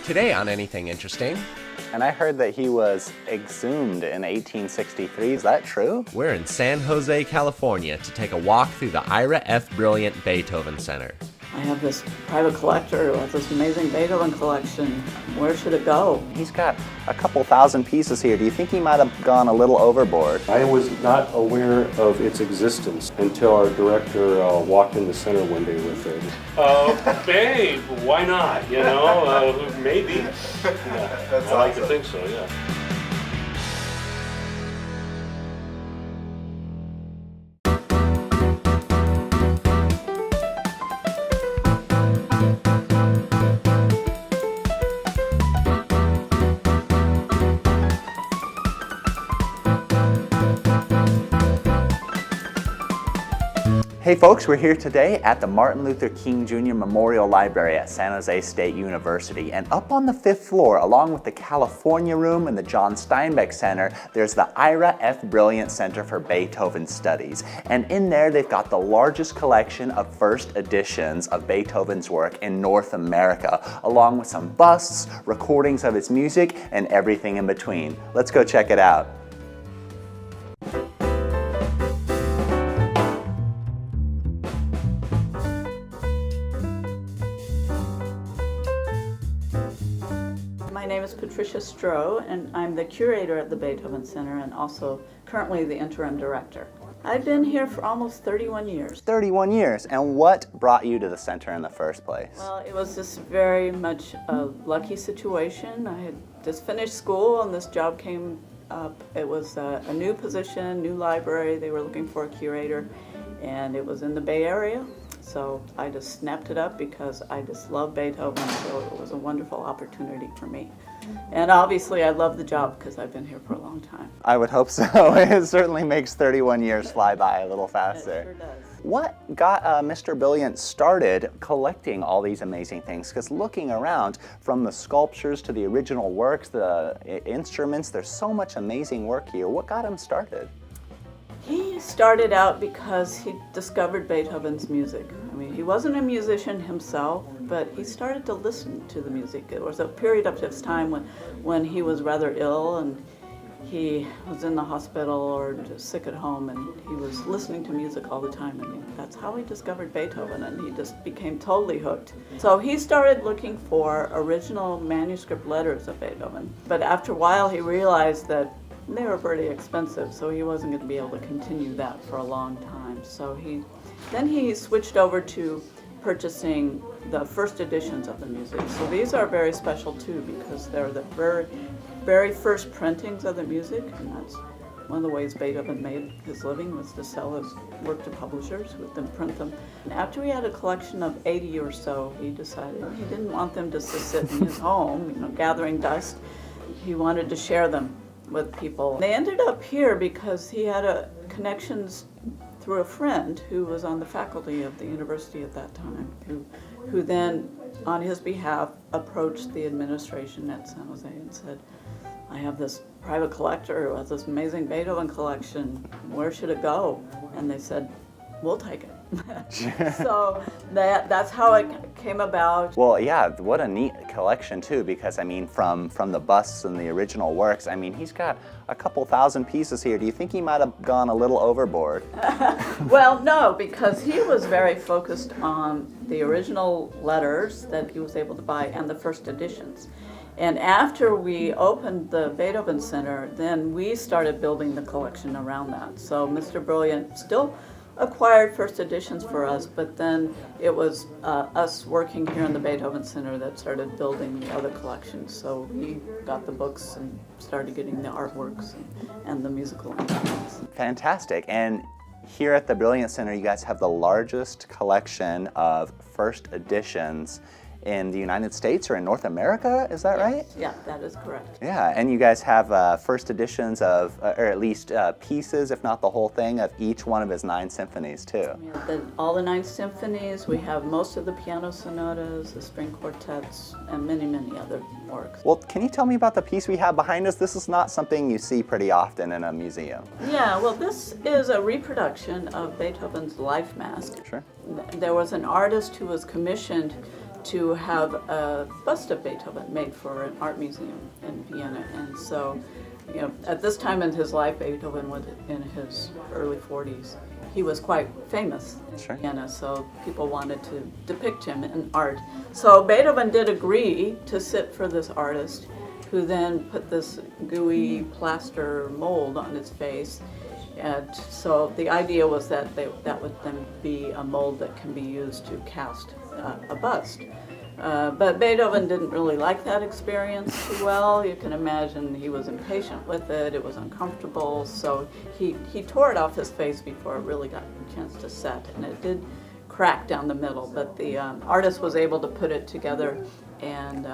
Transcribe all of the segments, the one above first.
Today on Anything Interesting, and I heard that he was exhumed in 1863. Is that true? We're in San Jose, California to take a walk through the Ira F. Brilliant Beethoven Center. I have this private collector who has this amazing Beethoven collection. Where should it go? He's got a couple thousand pieces here. Do you think he might have gone a little overboard? I was not aware of its existence until our director walked in the center one day with it. Babe, why not? You know, maybe. Yeah, I like to think so, yeah. Hey folks, we're here today at the Martin Luther King Jr. Memorial Library at San Jose State University. And up on the 5th floor, along with the California Room and the John Steinbeck Center, there's the Ira F. Brilliant Center for Beethoven Studies. And in there, they've got the largest collection of first editions of Beethoven's work in North America, along with some busts, recordings of his music, and everything in between. Let's go check it out. My name is Patricia Stroll, and I'm the curator at the Beethoven Center and also currently the interim director. I've been here for almost 31 years. 31 years. And what brought you to the center in the first place? Well, it was just very much a lucky situation. I had just finished school and this job came up. It was a new position, new library. They were looking for a curator and it was in the Bay Area. So I just snapped it up because I just love Beethoven, so it was a wonderful opportunity for me. And obviously I love the job because I've been here for a long time. I would hope so. It certainly makes 31 years fly by a little faster. It sure does. What got Mr. Brilliant started collecting all these amazing things? Because looking around, from the sculptures to the original works, the instruments, there's so much amazing work here. What got him started? He started out because he discovered Beethoven's music. I mean, he wasn't a musician himself, but he started to listen to the music. There was a period of his time when he was rather ill and he was in the hospital or just sick at home, and he was listening to music all the time. And that's how he discovered Beethoven, and he just became totally hooked. So he started looking for original manuscript letters of Beethoven. But after a while, he realized that they were pretty expensive, so he wasn't going to be able to continue that for a long time. So then he switched over to purchasing the first editions of the music. So these are very special too because they're the very first printings of the music, and that's one of the ways Beethoven made his living was to sell his work to publishers who would then print them. And after he had a collection of 80 or so, he decided he didn't want them just to sit in his home, gathering dust. He wanted to share them with people. They ended up here because he had connections through a friend who was on the faculty of the university at that time, who then, on his behalf, approached the administration at San Jose and said, I have this private collector who has this amazing Beethoven collection. Where should it go? And they said, we'll take it. So that's how it came about. Well, yeah, what a neat collection too, because I mean, from the busts and the original works, I mean, he's got a couple thousand pieces here. Do you think he might have gone a little overboard? Well, no, because he was very focused on the original letters that he was able to buy and the first editions. And after we opened the Beethoven Center, then we started building the collection around that. So Mr. Brilliant still acquired first editions for us, but then it was us working here in the Beethoven Center that started building the other collections. So we got the books and started getting the artworks and the musical instruments. Fantastic. And here at the Brilliant Center, you guys have the largest collection of first editions in the United States or in North America, is that right? Yeah, that is correct. Yeah, and you guys have first editions of, or at least pieces, if not the whole thing, of each one of his 9 symphonies too. Yeah, all the 9 symphonies, we have most of the piano sonatas, the string quartets, and many, many other works. Well, can you tell me about the piece we have behind us? This is not something you see pretty often in a museum. Yeah, well, this is a reproduction of Beethoven's Life Mask. Sure. There was an artist who was commissioned to have a bust of Beethoven made for an art museum in Vienna. And so, you know, at this time in his life, Beethoven was in his early 40s. He was quite famous in Vienna, so people wanted to depict him in art. So Beethoven did agree to sit for this artist, who then put this gooey plaster mold on his face. And so the idea was that that would then be a mold that can be used to cast a bust. But Beethoven didn't really like that experience too well. You can imagine he was impatient with it, it was uncomfortable, so he tore it off his face before it really got a chance to set, and it did crack down the middle, but the artist was able to put it together and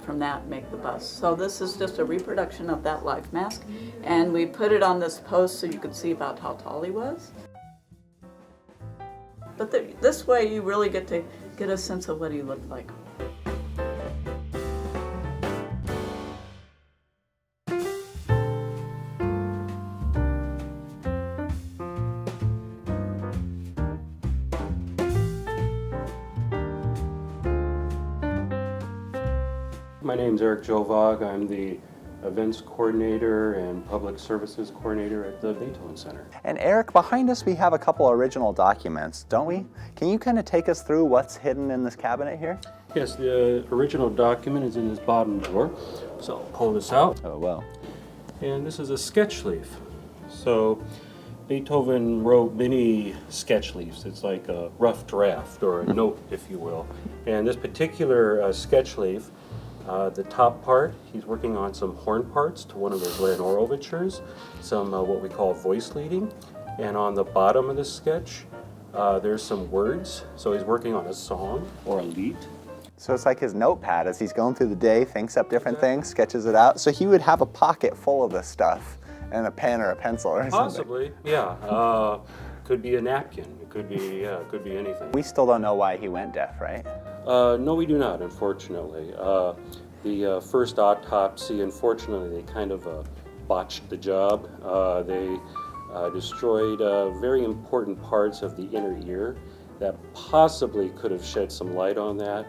from that make the bust. So this is just a reproduction of that life mask, and we put it on this post so you could see about how tall he was. But this way you really get to get a sense of what he looked like. My name's Eric Jovog. I'm the events coordinator and public services coordinator at the Beethoven Center. And Eric, behind us we have a couple original documents, don't we? Can you kind of take us through what's hidden in this cabinet here? Yes, the original document is in this bottom drawer. So I'll pull this out. Oh, well. And this is a sketch leaf. So Beethoven wrote many sketch leaves. It's like a rough draft or a note, if you will. And this particular sketch leaf, the top part, he's working on some horn parts to one of his Leonore overtures, some what we call voice leading. And on the bottom of the sketch, there's some words. So he's working on a song or a lied. So it's like his notepad as he's going through the day, thinks up different things, sketches it out. So he would have a pocket full of this stuff and a pen or a pencil or something. Possibly, yeah. Could be a napkin. It could be anything. We still don't know why he went deaf, right? No, we do not, unfortunately. The first autopsy, unfortunately, they kind of botched the job. They destroyed very important parts of the inner ear that possibly could have shed some light on that.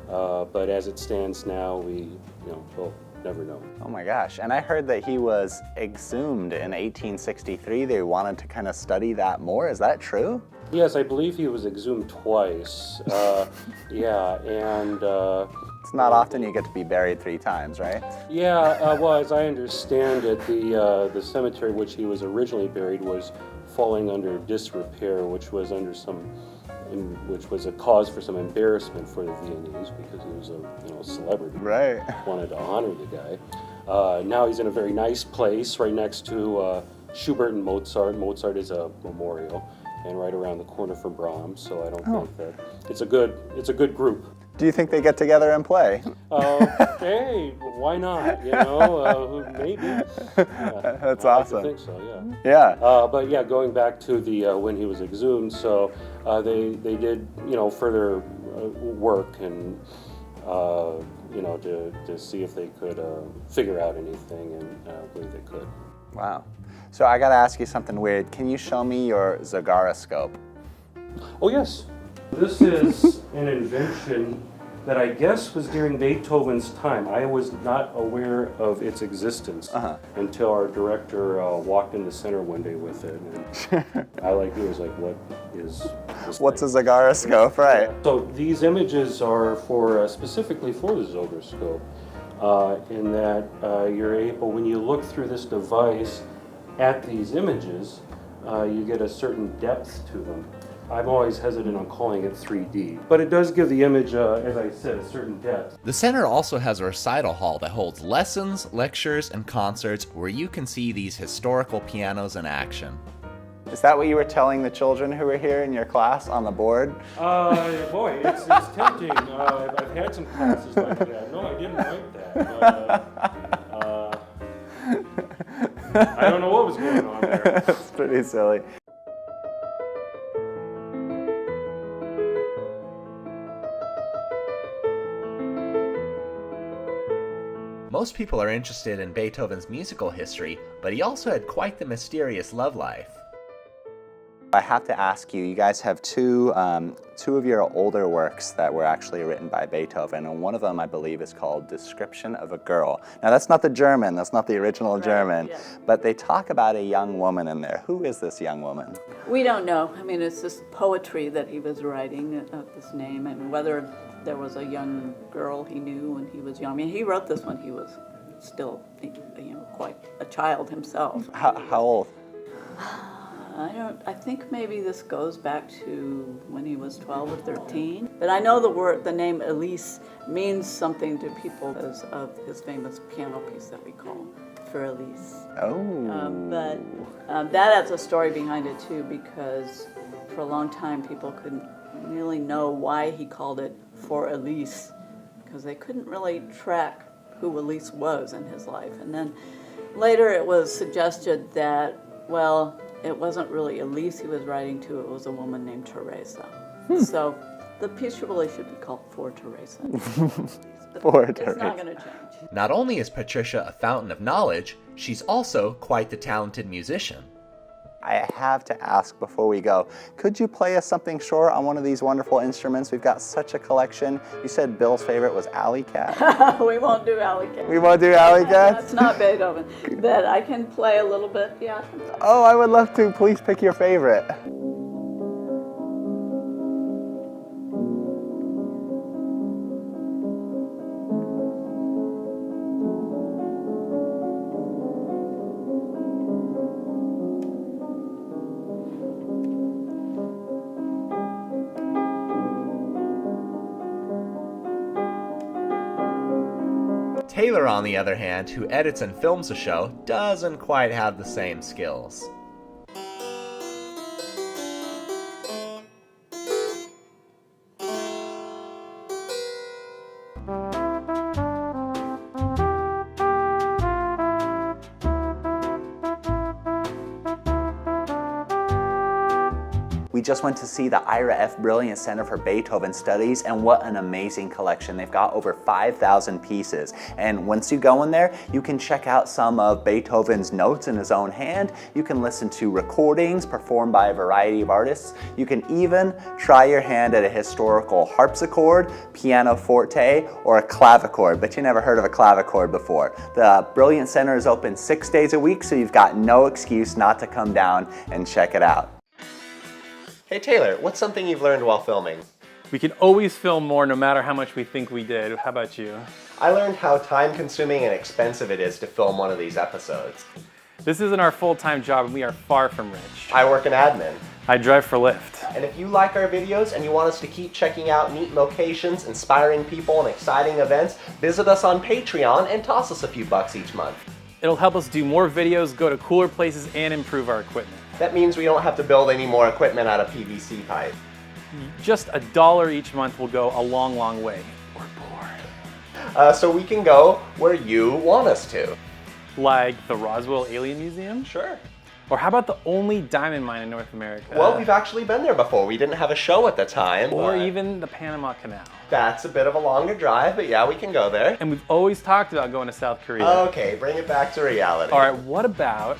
But as it stands now, we'll never know. Oh my gosh, and I heard that he was exhumed in 1863. They wanted to kind of study that more. Is that true? Yes, I believe he was exhumed twice. Yeah, and... it's not often you get to be buried 3 times, right? Yeah, well, as I understand it, the cemetery which he was originally buried was falling under disrepair, which was a cause for some embarrassment for the Viennese because he was a celebrity. Right. Wanted to honor the guy. Now he's in a very nice place right next to Schubert and Mozart. Mozart is a memorial, and right around the corner from Brahms. So I don't think that it's a good group. Do you think they get together and play? Hey, why not? Maybe. That's I awesome. I think so, yeah. Yeah. But yeah, going back to the when he was exhumed, so they did further work and to see if they could figure out anything, and I believe they could. Wow. So I got to ask you something weird. Can you show me your Zagaroscope? Oh yes. This is an invention that I guess was during Beethoven's time. I was not aware of its existence until our director walked in the center one day with it. And I was like, what is this What's thing? a Zagaroscope, right? So these images are specifically for the Zagaroscope, in that you're able, when you look through this device at these images, you get a certain depth to them. I'm always hesitant on calling it 3D, but it does give the image, as I said, a certain depth. The center also has a recital hall that holds lessons, lectures, and concerts where you can see these historical pianos in action. Is that what you were telling the children who were here in your class on the board? Boy, it's tempting. I've had some classes like that. No, I didn't write that. I don't know what was going on there. That's pretty silly. Most people are interested in Beethoven's musical history, but he also had quite the mysterious love life. I have to ask you, you guys have two of your older works that were actually written by Beethoven, and one of them I believe is called Description of a Girl. Now that's not the German, that's not the original German, yeah. but they talk about a young woman in there. Who is this young woman? We don't know. I mean, it's just poetry that he was writing of this name, and whether there was a young girl he knew when he was young. I mean, he wrote this when he was still, quite a child himself. How old? I think maybe this goes back to when he was 12 or 13. But I know the name Elise means something to people because of his famous piano piece that we call For Elise. Oh. But that has a story behind it too, because for a long time people couldn't really know why he called it For Elise, because they couldn't really track who Elise was in his life. And then later it was suggested that, well, it wasn't really Elise he was writing to, it was a woman named Teresa. So the piece really should be called For Teresa. For It's Teresa. not going to change. Not only is Patricia a fountain of knowledge, she's also quite the talented musician. I have to ask before we go, could you play us something short on one of these wonderful instruments? We've got such a collection. You said Bill's favorite was Alley Cat. We won't do Alley Cat. We won't do Alley Cat? That's not Beethoven. But I can play a little bit, yeah. Oh, I would love to. Please pick your favorite. Taylor, on the other hand, who edits and films the show, doesn't quite have the same skills. We just went to see the Ira F Brilliant Center for Beethoven Studies, and what an amazing collection. They've got over 5,000 pieces. And once you go in there, you can check out some of Beethoven's notes in his own hand. You can listen to recordings performed by a variety of artists. You can even try your hand at a historical harpsichord, pianoforte, or a clavichord, but you never heard of a clavichord before. The Brilliant Center is open 6 days a week, so you've got no excuse not to come down and check it out. Hey Taylor, what's something you've learned while filming? We can always film more no matter how much we think we did. How about you? I learned how time-consuming and expensive it is to film one of these episodes. This isn't our full-time job and we are far from rich. I work in admin. I drive for Lyft. And if you like our videos and you want us to keep checking out neat locations, inspiring people, and exciting events, visit us on Patreon and toss us a few bucks each month. It'll help us do more videos, go to cooler places, and improve our equipment. That means we don't have to build any more equipment out of PVC pipe. Just $1 each month will go a long, long way. We're bored. So we can go where you want us to. Like the Roswell Alien Museum? Sure. Or how about the only diamond mine in North America? Well, we've actually been there before. We didn't have a show at the time. Or but even the Panama Canal. That's a bit of a longer drive, but yeah, we can go there. And we've always talked about going to South Korea. Okay, bring it back to reality. All right, what about